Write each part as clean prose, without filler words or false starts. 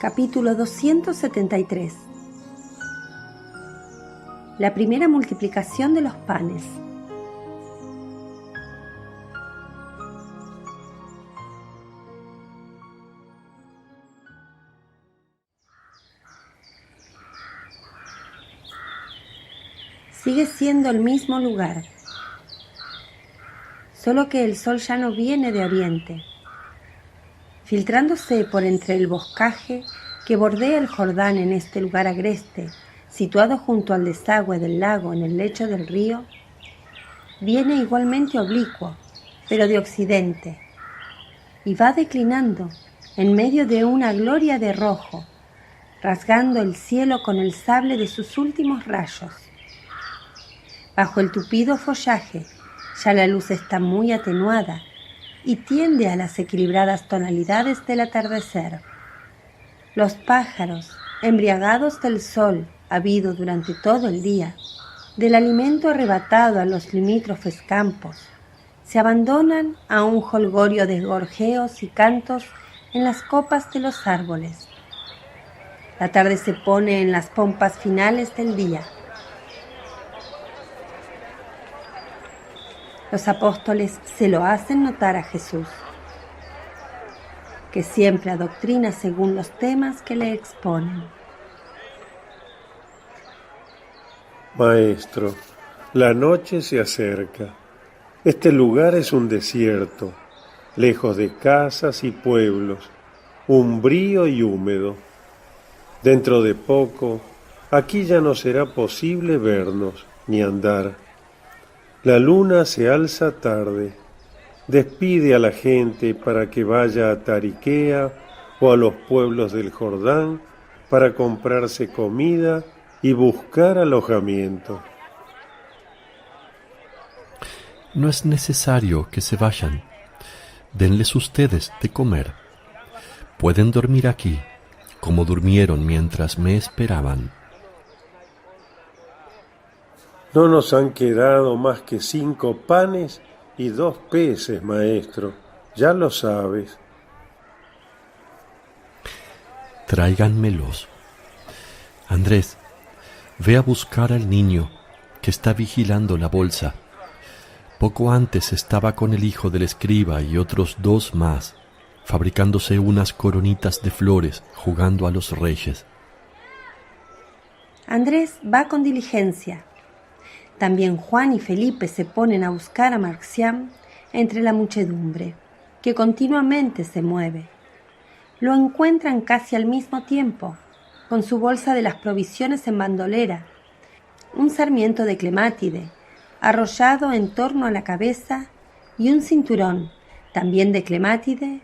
Capítulo 273. La primera multiplicación de los panes. Sigue siendo el mismo lugar, solo que el sol ya no viene de oriente. Filtrándose por entre el boscaje que bordea el Jordán en este lugar agreste, situado junto al desagüe del lago en el lecho del río, viene igualmente oblicuo, pero de occidente, y va declinando en medio de una gloria de rojo, rasgando el cielo con el sable de sus últimos rayos. Bajo el tupido follaje, ya la luz está muy atenuada y tiende a las equilibradas tonalidades del atardecer. Los pájaros, embriagados del sol habido durante todo el día, del alimento arrebatado a los limítrofes campos, se abandonan a un jolgorio de gorjeos y cantos en las copas de los árboles. La tarde se pone en las pompas finales del día. Los apóstoles se lo hacen notar a Jesús, que siempre adoctrina según los temas que le exponen. Maestro, la noche se acerca. Este lugar es un desierto, lejos de casas y pueblos, umbrío y húmedo. Dentro de poco, aquí ya no será posible vernos ni andar. La luna se alza tarde, despide a la gente para que vaya a Tariquea o a los pueblos del Jordán para comprarse comida y buscar alojamiento. No es necesario que se vayan. Denles ustedes de comer. Pueden dormir aquí, como durmieron mientras me esperaban. No nos han quedado más que 5 panes y 2 peces, maestro. Ya lo sabes. Tráiganmelos. Andrés, ve a buscar al niño que está vigilando la bolsa. Poco antes estaba con el hijo del escriba y otros 2 más, fabricándose unas coronitas de flores, jugando a los reyes. Andrés va con diligencia. También Juan y Felipe se ponen a buscar a Marcián entre la muchedumbre, que continuamente se mueve. Lo encuentran casi al mismo tiempo, con su bolsa de las provisiones en bandolera, un sarmiento de clemátide, arrollado en torno a la cabeza, y un cinturón, también de clemátide,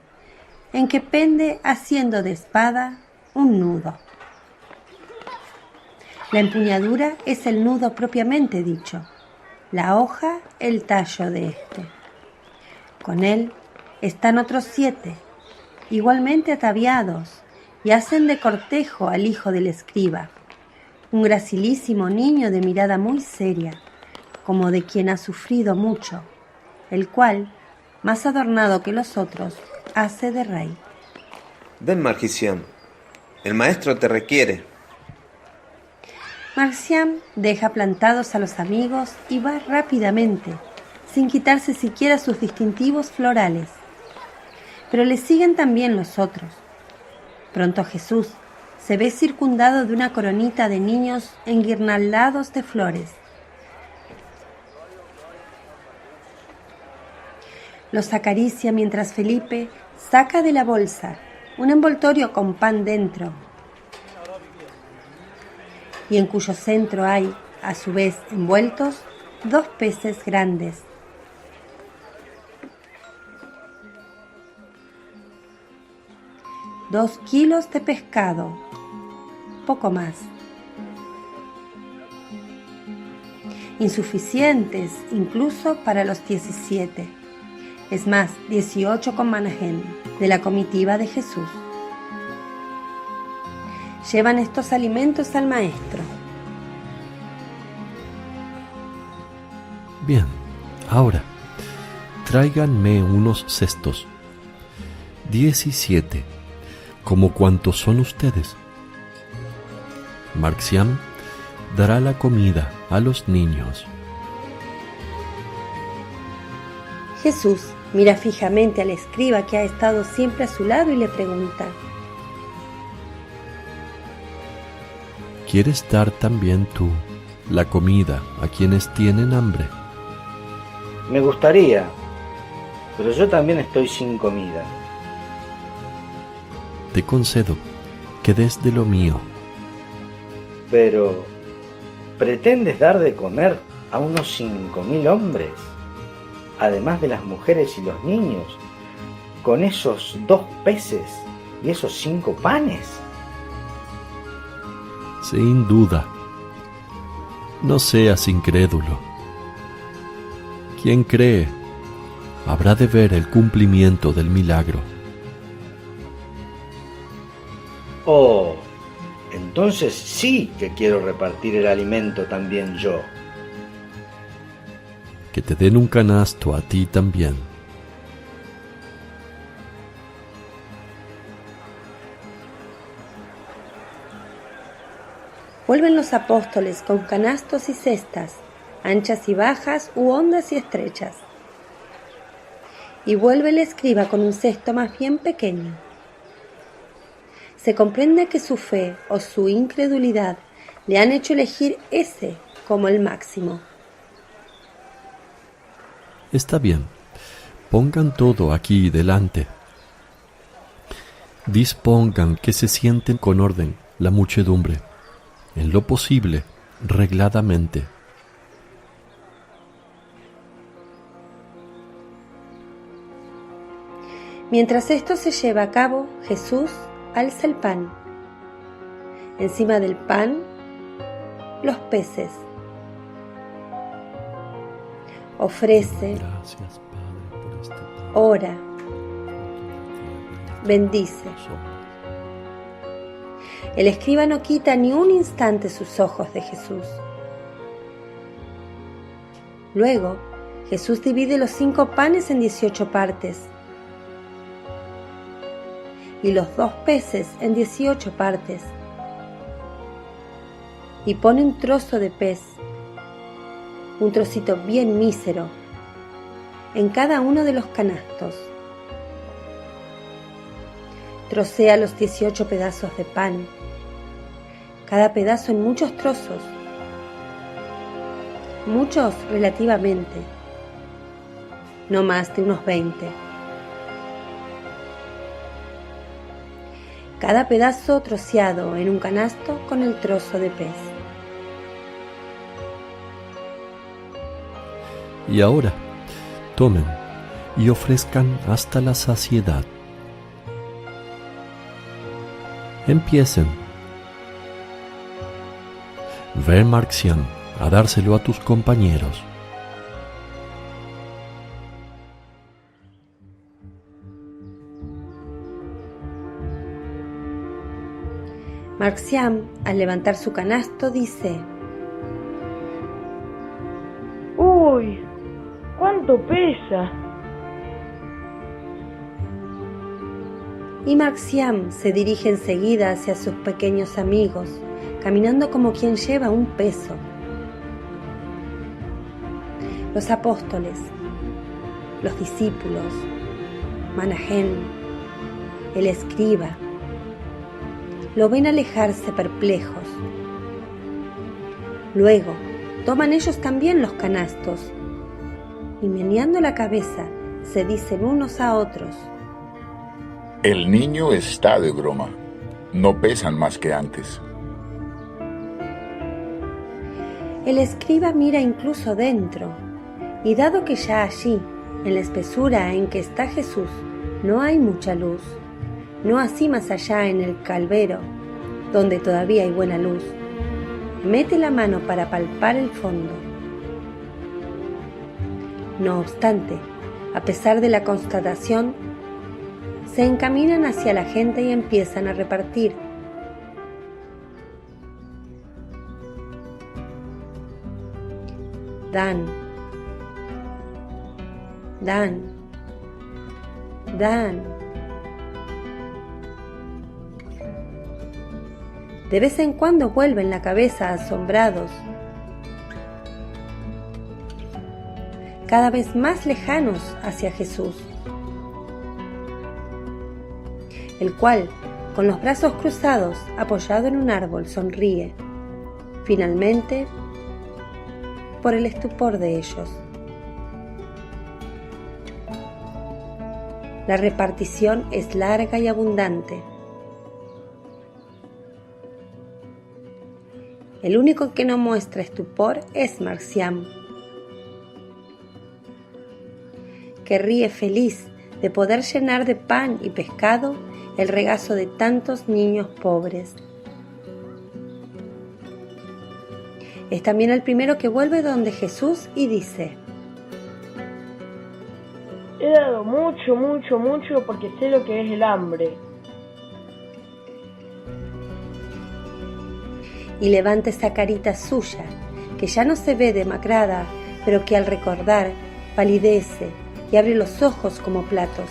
en que pende, haciendo de espada, un nudo. La empuñadura es el nudo propiamente dicho, la hoja el tallo de éste. Con él están otros 7, igualmente ataviados, y hacen de cortejo al hijo del escriba, un gracilísimo niño de mirada muy seria, como de quien ha sufrido mucho, el cual, más adornado que los otros, hace de rey. Ven, Marcián, el maestro te requiere. Marcián deja plantados a los amigos y va rápidamente, sin quitarse siquiera sus distintivos florales. Pero le siguen también los otros. Pronto Jesús se ve circundado de una coronita de niños enguirnaldados de flores. Los acaricia mientras Felipe saca de la bolsa un envoltorio con pan dentro, y en cuyo centro hay, a su vez envueltos, 2 peces grandes. Dos 2 kilos de pescado, poco más. Insuficientes incluso para los 17, es más, 18 con manajén, de la comitiva de Jesús. Llevan estos alimentos al maestro. Bien, ahora, tráiganme unos cestos. 17, como cuantos son ustedes. Marciam dará la comida a los niños. Jesús mira fijamente al escriba que ha estado siempre a su lado y le pregunta: ¿Quieres dar también tú la comida a quienes tienen hambre? Me gustaría, pero yo también estoy sin comida. Te concedo que des de lo mío. Pero, ¿pretendes dar de comer a unos 5.000 hombres? Además de las mujeres y los niños, con esos 2 peces y esos 5 panes. Sin duda. No seas incrédulo. Quien cree habrá de ver el cumplimiento del milagro. Oh, entonces sí que quiero repartir el alimento también yo. Que te den un canasto a ti también. Vuelven los apóstoles con canastos y cestas, anchas y bajas u hondas y estrechas. Y vuelve el escriba con un cesto más bien pequeño. Se comprende que su fe o su incredulidad le han hecho elegir ese como el máximo. Está bien, pongan todo aquí delante. Dispongan que se sienten con orden la muchedumbre, en lo posible, regladamente. Mientras esto se lleva a cabo, Jesús alza el pan. Encima del pan, los peces. Ofrece, Gracias, Padre, por este pan. ora, bendice. El escriba no quita ni un instante sus ojos de Jesús. Luego, Jesús divide los 5 panes en 18 partes y los 2 peces en 18 partes, y pone un trozo de pez, un trocito bien mísero, en cada uno de los canastos. Trocea los 18 pedazos de pan, cada pedazo en muchos trozos, muchos relativamente, no más de unos 20. Cada pedazo troceado en un canasto con el trozo de pez. Y ahora, tomen y ofrezcan hasta la saciedad. Empiecen. Ve, Marciam, a dárselo a tus compañeros. Marciam, al levantar su canasto, dice: ¡Uy! ¿Cuánto pesa? Y Marciam se dirige enseguida hacia sus pequeños amigos, caminando como quien lleva un peso. Los apóstoles, los discípulos, Manahem, el escriba, lo ven alejarse perplejos. Luego, toman ellos también los canastos y, meneando la cabeza, se dicen unos a otros: El niño está de broma. No pesan más que antes. El escriba mira incluso dentro, y dado que ya allí, en la espesura en que está Jesús, no hay mucha luz, no así más allá en el calvero, donde todavía hay buena luz, mete la mano para palpar el fondo. No obstante, a pesar de la constatación, se encaminan hacia la gente y empiezan a repartir. Dan, dan, dan. De vez en cuando vuelven la cabeza asombrados, cada vez más lejanos hacia Jesús, el cual, con los brazos cruzados, apoyado en un árbol, sonríe, finalmente, por el estupor de ellos. La repartición es larga y abundante. El único que no muestra estupor es Marciam, que ríe feliz de poder llenar de pan y pescado el regazo de tantos niños pobres. Es también el primero que vuelve donde Jesús y dice: He dado mucho, mucho, mucho porque sé lo que es el hambre. Y levanta esa carita suya, que ya no se ve demacrada, pero que al recordar palidece y abre los ojos como platos.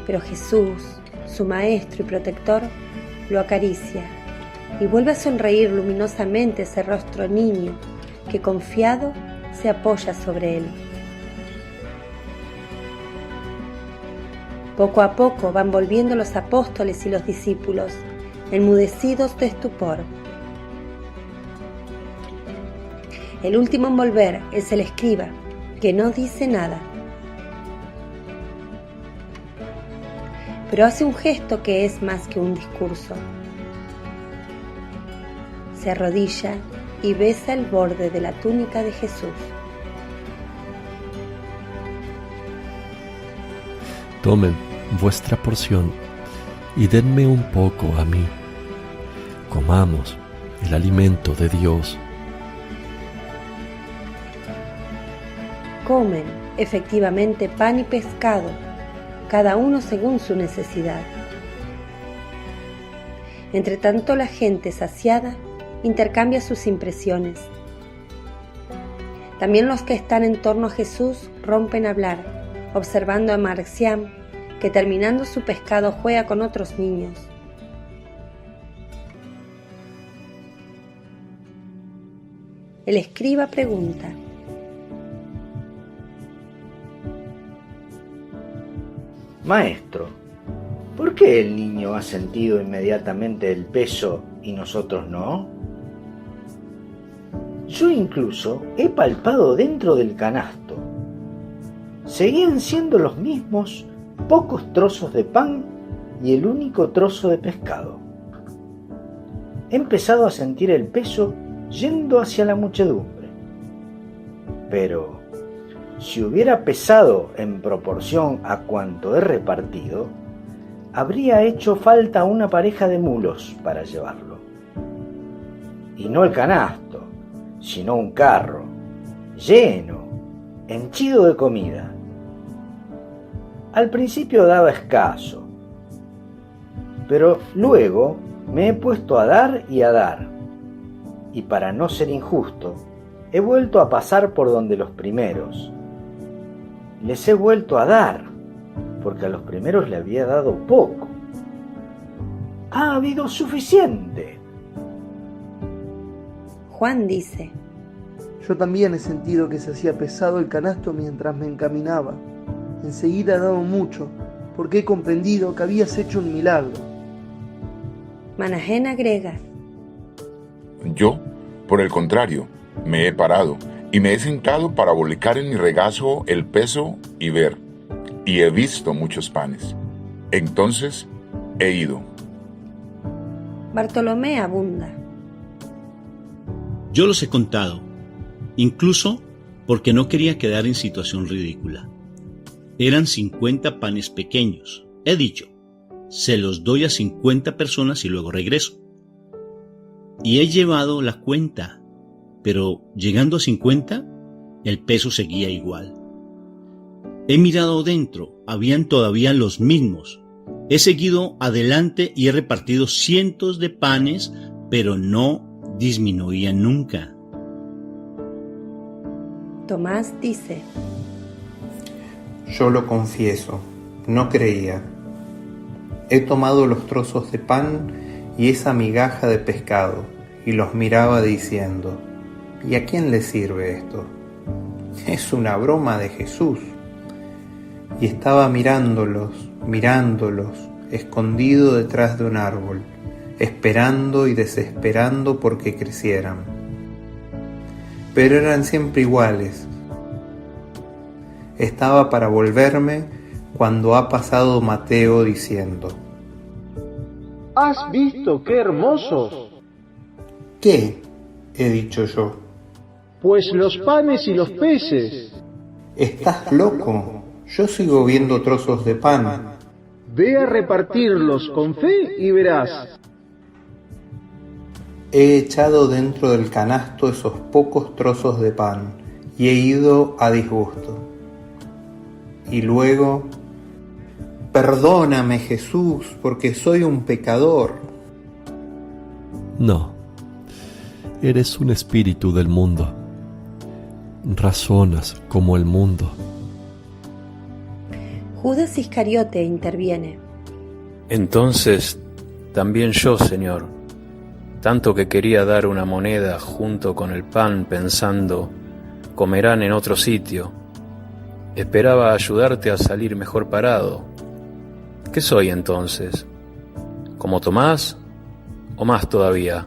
Pero Jesús, su maestro y protector, lo acaricia y vuelve a sonreír luminosamente ese rostro niño que confiado se apoya sobre él. Poco a poco van volviendo los apóstoles y los discípulos, enmudecidos de estupor. El último en volver es el escriba, que no dice nada, pero hace un gesto que es más que un discurso. Se arrodilla y besa el borde de la túnica de Jesús. Tomen vuestra porción y denme un poco a mí. Comamos el alimento de Dios. Comen efectivamente pan y pescado, cada uno según su necesidad. Entre tanto, la gente saciada intercambia sus impresiones. También los que están en torno a Jesús rompen a hablar, observando a Marciam, que terminando su pescado juega con otros niños. El escriba pregunta: Maestro, ¿por qué el niño ha sentido inmediatamente el peso y nosotros no? Yo incluso he palpado dentro del canasto. Seguían siendo los mismos pocos trozos de pan y el único trozo de pescado. He empezado a sentir el peso yendo hacia la muchedumbre. Pero si hubiera pesado en proporción a cuanto he repartido, habría hecho falta una pareja de mulos para llevarlo. Y no el canasto, sino un carro, lleno, henchido de comida. Al principio daba escaso, pero luego me he puesto a dar, y para no ser injusto, he vuelto a pasar por donde los primeros. Les he vuelto a dar, porque a los primeros le había dado poco. Ha habido suficiente. Juan dice: Yo también he sentido que se hacía pesado el canasto mientras me encaminaba. Enseguida he dado mucho, porque he comprendido que habías hecho un milagro. Manahem agrega: Yo, por el contrario, me he parado y me he sentado para volcar en mi regazo el peso y ver, y he visto muchos panes. Entonces he ido. Bartolomé abunda: Yo los he contado, incluso porque no quería quedar en situación ridícula. Eran 50 panes pequeños. He dicho, se los doy a 50 personas y luego regreso. Y he llevado la cuenta, pero llegando a 50, el peso seguía igual. He mirado dentro, habían todavía los mismos. He seguido adelante y he repartido cientos de panes, pero no disminuían nunca. Tomás dice: Yo lo confieso, no creía. He tomado los trozos de pan y esa migaja de pescado, y los miraba diciendo: ¿y a quién le sirve esto? Es una broma de Jesús. Y estaba mirándolos, escondido detrás de un árbol, esperando y desesperando porque crecieran. Pero eran siempre iguales. Estaba para volverme cuando ha pasado Mateo diciendo: ¿Has visto qué hermosos? ¿Qué? He dicho yo. Pues los panes y los peces. Estás loco. Yo sigo viendo trozos de pan. Ve a repartirlos con fe y verás. He echado dentro del canasto esos pocos trozos de pan y he ido a disgusto. Y luego: perdóname, Jesús, porque soy un pecador. No, eres un espíritu del mundo. Razonas como el mundo. Judas Iscariote interviene. Entonces, también yo, Señor, tanto que quería dar una moneda junto con el pan pensando, comerán en otro sitio, esperaba ayudarte a salir mejor parado. ¿Qué soy entonces? ¿Como Tomás o más todavía?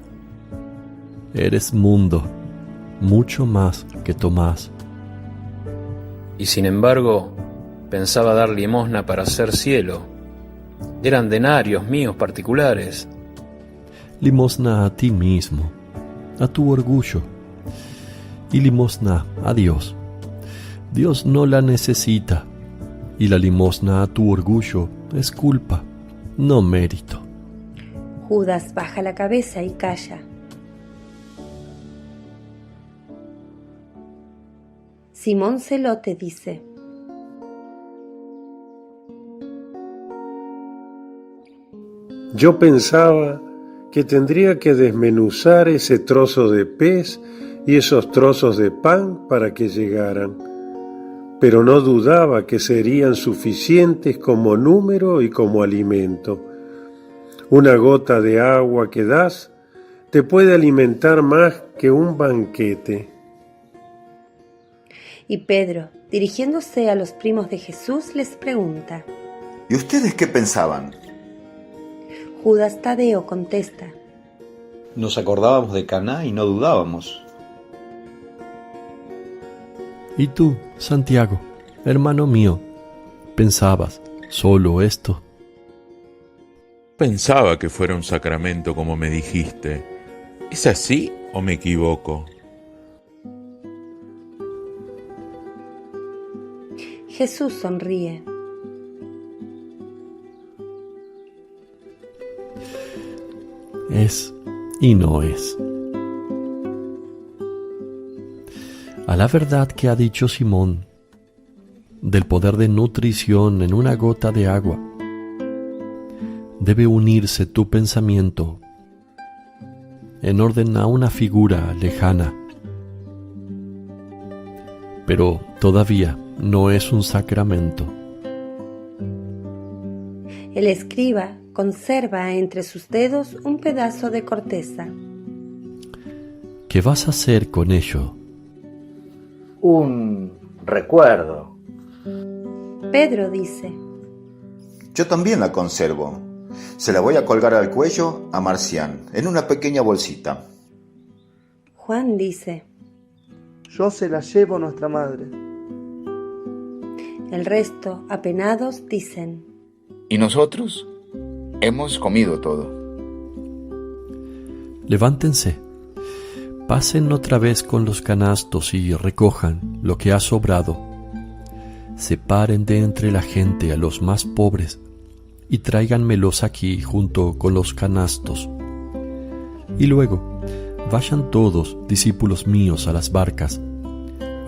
Eres mundo, mucho más que Tomás. Y sin embargo, pensaba dar limosna para hacer cielo. Eran denarios míos particulares. Limosna a ti mismo, a tu orgullo, y limosna a Dios. Dios no la necesita, y la limosna a tu orgullo es culpa, no mérito. Judas baja la cabeza y calla. Simón Celote dice: Yo pensaba que tendría que desmenuzar ese trozo de pez y esos trozos de pan para que llegaran, pero no dudaba que serían suficientes como número y como alimento. Una gota de agua que das te puede alimentar más que un banquete. Y Pedro, dirigiéndose a los primos de Jesús, les pregunta: ¿y ustedes qué pensaban? Judas Tadeo contesta: Nos acordábamos de Caná y no dudábamos. ¿Y tú, Santiago, hermano mío, pensabas solo esto? Pensaba que fuera un sacramento como me dijiste. ¿Es así o me equivoco? Jesús sonríe. Es y no es. A la verdad que ha dicho Simón, del poder de nutrición en una gota de agua, debe unirse tu pensamiento en orden a una figura lejana. Pero todavía no es un sacramento. El escriba conserva entre sus dedos un pedazo de corteza. ¿Qué vas a hacer con ello? Un recuerdo. Pedro dice: Yo también la conservo. Se la voy a colgar al cuello a Marcián, en una pequeña bolsita. Juan dice: Yo se la llevo a nuestra madre. El resto, apenados, dicen: ¿Y nosotros? Hemos comido todo. Levántense, pasen otra vez con los canastos y recojan lo que ha sobrado. Separen de entre la gente a los más pobres y tráiganmelos aquí junto con los canastos. Y luego, vayan todos, discípulos míos, a las barcas,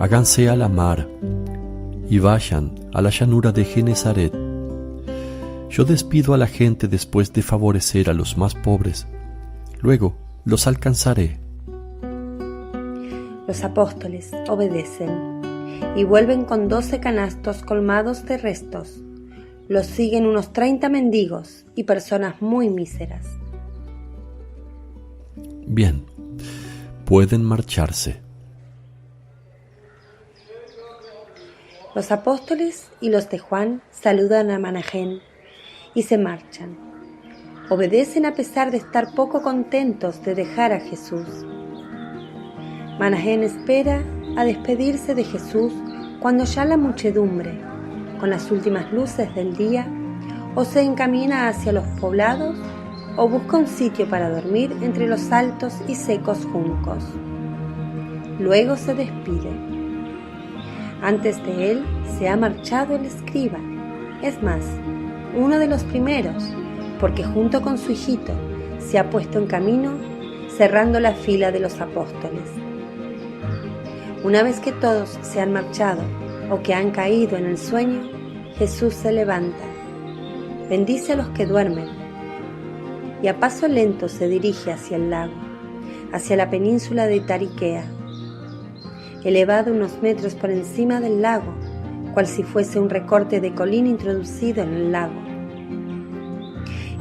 háganse a la mar y vayan a la llanura de Genesaret. Yo despido a la gente después de favorecer a los más pobres. Luego los alcanzaré. Los apóstoles obedecen y vuelven con 12 canastos colmados de restos. Los siguen unos 30 mendigos y personas muy míseras. Bien, pueden marcharse. Los apóstoles y los de Juan saludan a Manahén y se marchan. Obedecen a pesar de estar poco contentos de dejar a Jesús. Manahén espera a despedirse de Jesús cuando ya la muchedumbre, con las últimas luces del día, o se encamina hacia los poblados o busca un sitio para dormir entre los altos y secos juncos. Luego se despide. Antes de él se ha marchado el escriba, es más, uno de los primeros, porque junto con su hijito se ha puesto en camino, cerrando la fila de los apóstoles. Una vez que todos se han marchado o que han caído en el sueño, Jesús se levanta, bendice a los que duermen y a paso lento se dirige hacia el lago, hacia la península de Tariquea, elevado unos metros por encima del lago, cual si fuese un recorte de colina introducido en el lago.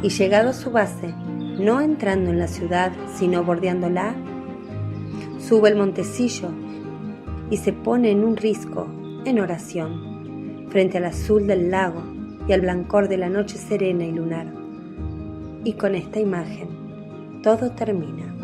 Y llegado a su base, no entrando en la ciudad, sino bordeándola, sube el montecillo y se pone en un risco, en oración, frente al azul del lago y al blancor de la noche serena y lunar. Y con esta imagen, todo termina.